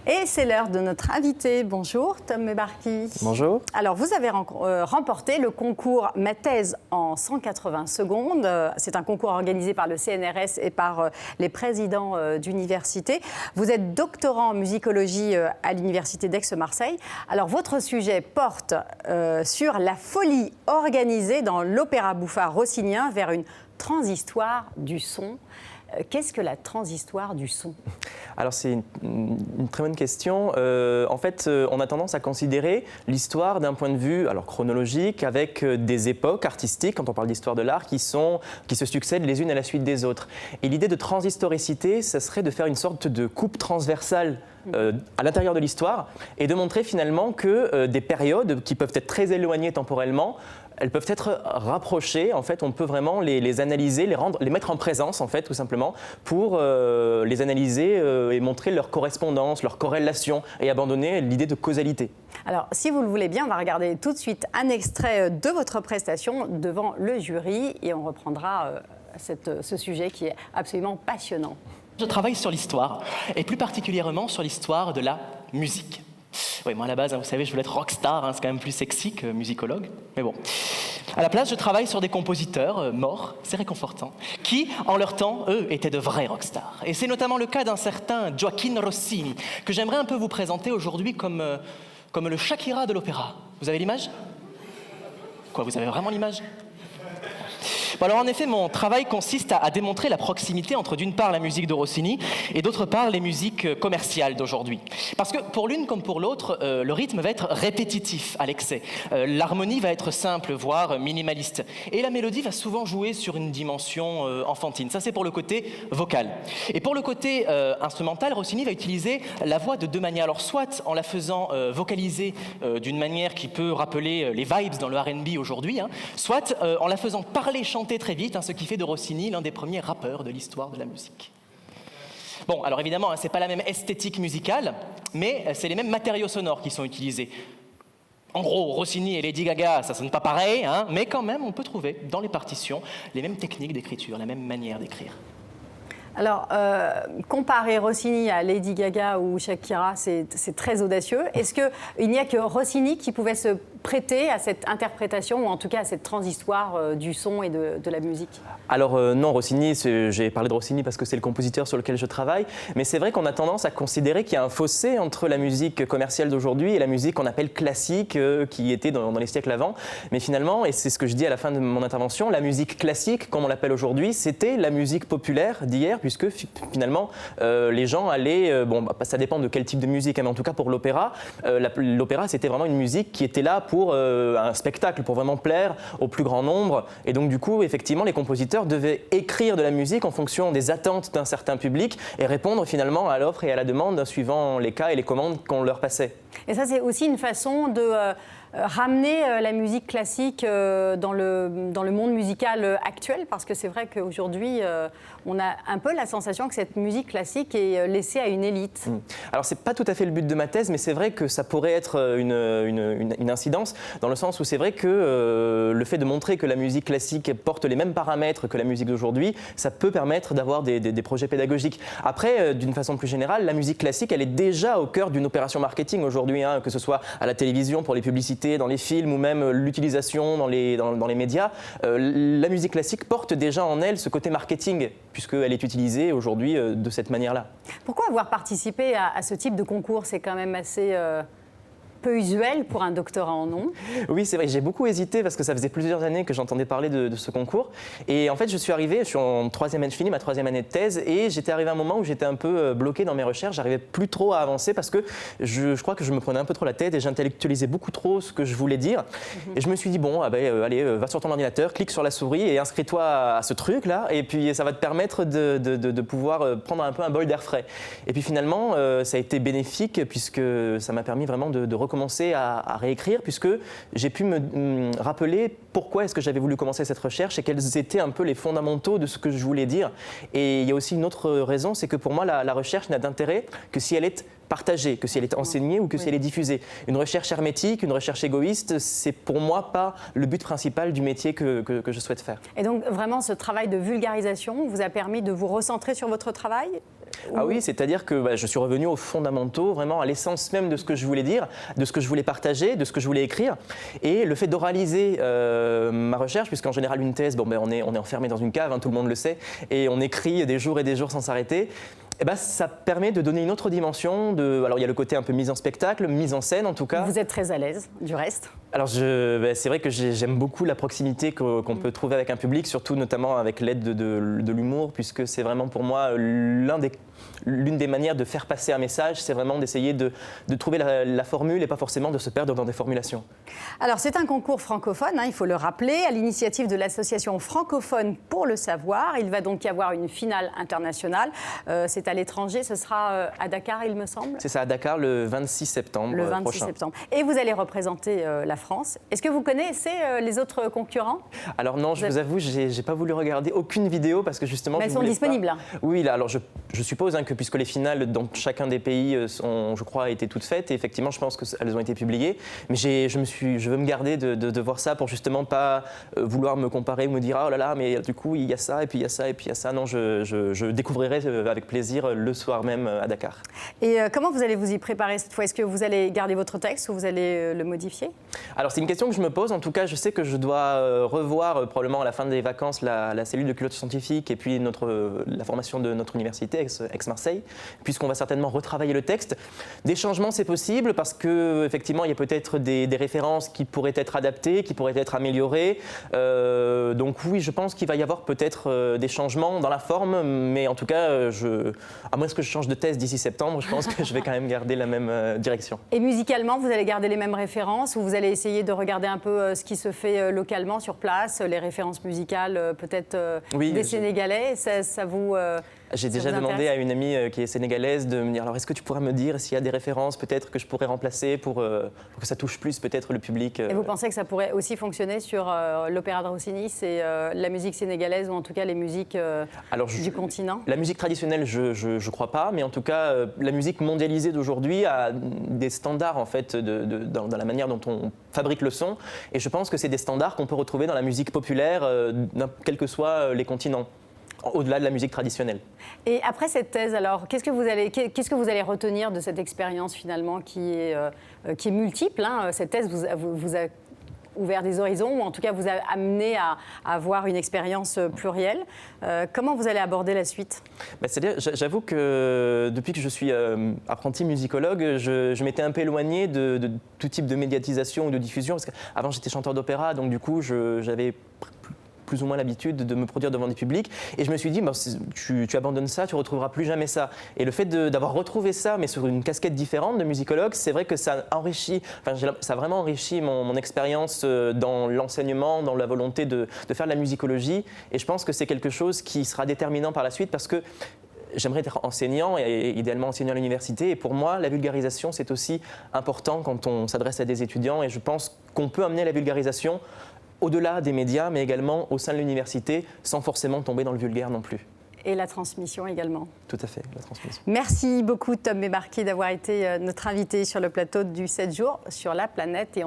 Et c'est l'heure de notre invité. Bonjour, Tom Mebarki. Bonjour. Alors, vous avez remporté le concours Ma thèse en 180 secondes. C'est un concours organisé par le CNRS et par les présidents d'université. Vous êtes doctorant en musicologie à l'université d'Aix-Marseille. Alors, votre sujet porte sur la folie organisée dans l'opéra bouffa rossinien vers une transhistoire du son. Qu'est-ce que la transhistoire du son ? Alors c'est une très bonne question. En fait, on a tendance à considérer l'histoire d'un point de vue chronologique avec des époques artistiques, quand on parle d'histoire de l'art, qui se succèdent les unes à la suite des autres. Et l'idée de transhistoricité, ça serait de faire une sorte de coupe transversale à l'intérieur de l'histoire et de montrer finalement que des périodes qui peuvent être très éloignées temporellement, elles peuvent être rapprochées. En fait, on peut vraiment les analyser, les mettre en présence, en fait, tout simplement, pour les analyser et montrer leur correspondance, leur corrélation et abandonner l'idée de causalité. Alors, si vous le voulez bien, on va regarder tout de suite un extrait de votre prestation devant le jury et on reprendra ce sujet qui est absolument passionnant. Je travaille sur l'histoire, et plus particulièrement sur l'histoire de la musique. Oui, moi à la base, vous savez, je voulais être rockstar, c'est quand même plus sexy que musicologue, mais bon. À la place, je travaille sur des compositeurs morts, c'est réconfortant, qui, en leur temps, eux, étaient de vrais rockstars. Et c'est notamment le cas d'un certain Gioachino Rossini, que j'aimerais un peu vous présenter aujourd'hui comme le Shakira de l'opéra. Vous avez l'image ? Quoi, vous avez vraiment l'image ? Bon, alors en effet, mon travail consiste à démontrer la proximité entre d'une part la musique de Rossini et d'autre part les musiques commerciales d'aujourd'hui. Parce que pour l'une comme pour l'autre, le rythme va être répétitif à l'excès. L'harmonie va être simple, voire minimaliste. Et la mélodie va souvent jouer sur une dimension enfantine. Ça, c'est pour le côté vocal. Et pour le côté instrumental, Rossini va utiliser la voix de deux manières. Alors soit en la faisant vocaliser d'une manière qui peut rappeler les vibes dans le R&B aujourd'hui, soit en la faisant parler, chanter très vite, ce qui fait de Rossini l'un des premiers rappeurs de l'histoire de la musique. Bon, alors évidemment, c'est pas la même esthétique musicale, mais c'est les mêmes matériaux sonores qui sont utilisés. En gros, Rossini et Lady Gaga, ça sonne pas pareil, mais quand même, on peut trouver dans les partitions les mêmes techniques d'écriture, la même manière d'écrire. Alors, comparer Rossini à Lady Gaga ou Shakira, c'est très audacieux. Est-ce qu'il n'y a que Rossini qui pouvait se prêter à cette interprétation, ou en tout cas à cette transhistoire du son et de la musique ? Alors non, Rossini, j'ai parlé de Rossini parce que c'est le compositeur sur lequel je travaille, mais c'est vrai qu'on a tendance à considérer qu'il y a un fossé entre la musique commerciale d'aujourd'hui et la musique qu'on appelle classique, qui était dans les siècles avant. Mais finalement, et c'est ce que je dis à la fin de mon intervention, la musique classique, comme on l'appelle aujourd'hui, c'était la musique populaire d'hier, puisque finalement, les gens allaient... ça dépend de quel type de musique, mais en tout cas pour l'opéra, l'opéra c'était vraiment une musique qui était là pour un spectacle, pour vraiment plaire au plus grand nombre. Et donc du coup, effectivement, les compositeurs devaient écrire de la musique en fonction des attentes d'un certain public et répondre finalement à l'offre et à la demande suivant les cas et les commandes qu'on leur passait. Et ça, c'est aussi une façon de ramener la musique classique dans le monde musical actuel, parce que c'est vrai qu'aujourd'hui, on a un peu la sensation que cette musique classique est laissée à une élite. Alors, c'est pas tout à fait le but de ma thèse, mais c'est vrai que ça pourrait être une incidence, dans le sens où c'est vrai que le fait de montrer que la musique classique porte les mêmes paramètres que la musique d'aujourd'hui, ça peut permettre d'avoir des projets pédagogiques. Après, d'une façon plus générale, la musique classique, elle est déjà au cœur d'une opération marketing aujourd'hui, que ce soit à la télévision pour les publicités, dans les films ou même l'utilisation dans les médias. La musique classique porte déjà en elle ce côté marketing, puisqu'elle est utilisée aujourd'hui de cette manière-là. Pourquoi avoir participé à ce type de concours ? C'est quand même assez... peu usuel pour un doctorat en nom. Oui, c'est vrai, j'ai beaucoup hésité parce que ça faisait plusieurs années que j'entendais parler de ce concours. Et en fait, je suis en troisième année, je finis ma troisième année de thèse et j'étais arrivé à un moment où j'étais un peu bloqué dans mes recherches. J'arrivais plus trop à avancer parce que je crois que je me prenais un peu trop la tête et j'intellectualisais beaucoup trop ce que je voulais dire. Et je me suis dit, bon, allez, va sur ton ordinateur, clique sur la souris et inscris-toi à ce truc-là. Et puis, ça va te permettre de pouvoir prendre un peu un bol d'air frais. Et puis finalement, ça a été bénéfique puisque ça m'a permis vraiment de recommencer à réécrire, puisque j'ai pu me rappeler pourquoi est-ce que j'avais voulu commencer cette recherche et quels étaient un peu les fondamentaux de ce que je voulais dire. Et il y a aussi une autre raison, c'est que pour moi, la recherche n'a d'intérêt que si elle est partagée, que si elle est enseignée ou que si elle est diffusée. Une recherche hermétique, une recherche égoïste, c'est pour moi pas le but principal du métier que je souhaite faire. Et donc vraiment, ce travail de vulgarisation vous a permis de vous recentrer sur votre travail ? Ah oui, c'est-à-dire que je suis revenu aux fondamentaux, vraiment à l'essence même de ce que je voulais dire, de ce que je voulais partager, de ce que je voulais écrire. Et le fait d'oraliser ma recherche, puisqu'en général une thèse, on est enfermé dans une cave, hein, tout le monde le sait, et on écrit des jours et des jours sans s'arrêter. Ça permet de donner une autre dimension. Alors il y a le côté un peu mise en spectacle, mise en scène en tout cas. Vous êtes très à l'aise, du reste. Alors c'est vrai que j'aime beaucoup la proximité qu'on peut trouver avec un public, surtout notamment avec l'aide de l'humour, puisque c'est vraiment pour moi l'une des manières de faire passer un message, c'est vraiment d'essayer de trouver la formule et pas forcément de se perdre dans des formulations. Alors c'est un concours francophone, hein, il faut le rappeler, à l'initiative de l'association francophone pour le savoir. Il va donc y avoir une finale internationale. C'est à l'étranger, ce sera à Dakar, il me semble. C'est ça, à Dakar le 26 septembre Le 26 prochain. septembre. Et vous allez représenter la France. Est-ce que vous connaissez les autres concurrents? Alors non, je vous avoue, j'ai pas voulu regarder aucune vidéo parce que justement... Mais elles sont disponibles. Oui, là, alors je suppose que puisque les finales dans chacun des pays ont, je crois, été toutes faites, et effectivement, je pense qu'elles ont été publiées. Mais je veux me garder de voir ça pour justement pas vouloir me comparer ou me dire « oh là là, mais du coup, il y a ça, et puis il y a ça, et puis il y a ça ». Non, je découvrirai avec plaisir le soir même à Dakar. Et comment vous allez vous y préparer cette fois? Est-ce que vous allez garder votre texte ou vous allez le modifier? Alors, c'est une question que je me pose. En tout cas, je sais que je dois revoir probablement à la fin des vacances la cellule de culture scientifique et puis la formation de notre université, Aix-Marseille, puisqu'on va certainement retravailler le texte. Des changements, c'est possible parce qu'effectivement, il y a peut-être des références qui pourraient être adaptées, qui pourraient être améliorées. Donc oui, je pense qu'il va y avoir peut-être des changements dans la forme, mais en tout cas, à moins que je change de thèse d'ici septembre, je pense que je vais quand même garder la même direction. Et musicalement, vous allez garder les mêmes références ou vous allez essayer de regarder un peu ce qui se fait localement sur place, les références musicales peut-être des Sénégalais, ça vous... J'ai déjà demandé à une amie qui est sénégalaise de me dire alors est-ce que tu pourrais me dire s'il y a des références peut-être que je pourrais remplacer pour que ça touche plus peut-être le public. Et vous pensez que ça pourrait aussi fonctionner sur l'opéra de Rossini, c'est la musique sénégalaise ou en tout cas les musiques du continent? La musique traditionnelle, je crois pas, mais en tout cas la musique mondialisée d'aujourd'hui a des standards en fait dans la manière dont on fabrique le son, et je pense que c'est des standards qu'on peut retrouver dans la musique populaire, quels que soient les continents, au-delà de la musique traditionnelle. Et après cette thèse, alors, qu'est-ce que vous allez retenir de cette expérience finalement qui est multiple, hein? Cette thèse vous a ouvert des horizons, ou en tout cas vous a amené à avoir une expérience plurielle. Comment vous allez aborder la suite? C'est-à-dire, j'avoue que depuis que je suis apprenti musicologue, je m'étais un peu éloigné de tout type de médiatisation ou de diffusion, parce qu'avant j'étais chanteur d'opéra, donc du coup j'avais plus ou moins l'habitude de me produire devant des publics, et je me suis dit tu abandonnes ça, tu retrouveras plus jamais ça. Et le fait d'avoir retrouvé ça, mais sur une casquette différente de musicologue, c'est vrai que ça enrichit, ça a vraiment enrichi mon expérience dans l'enseignement, dans la volonté de faire de la musicologie, et je pense que c'est quelque chose qui sera déterminant par la suite, parce que j'aimerais être enseignant et idéalement enseignant à l'université, et pour moi la vulgarisation c'est aussi important quand on s'adresse à des étudiants, et je pense qu'on peut amener la vulgarisation au-delà des médias, mais également au sein de l'université, sans forcément tomber dans le vulgaire non plus. Et la transmission également. Tout à fait, la transmission. Merci beaucoup Tom Mémarquet d'avoir été notre invité sur le plateau du 7 jours sur la planète.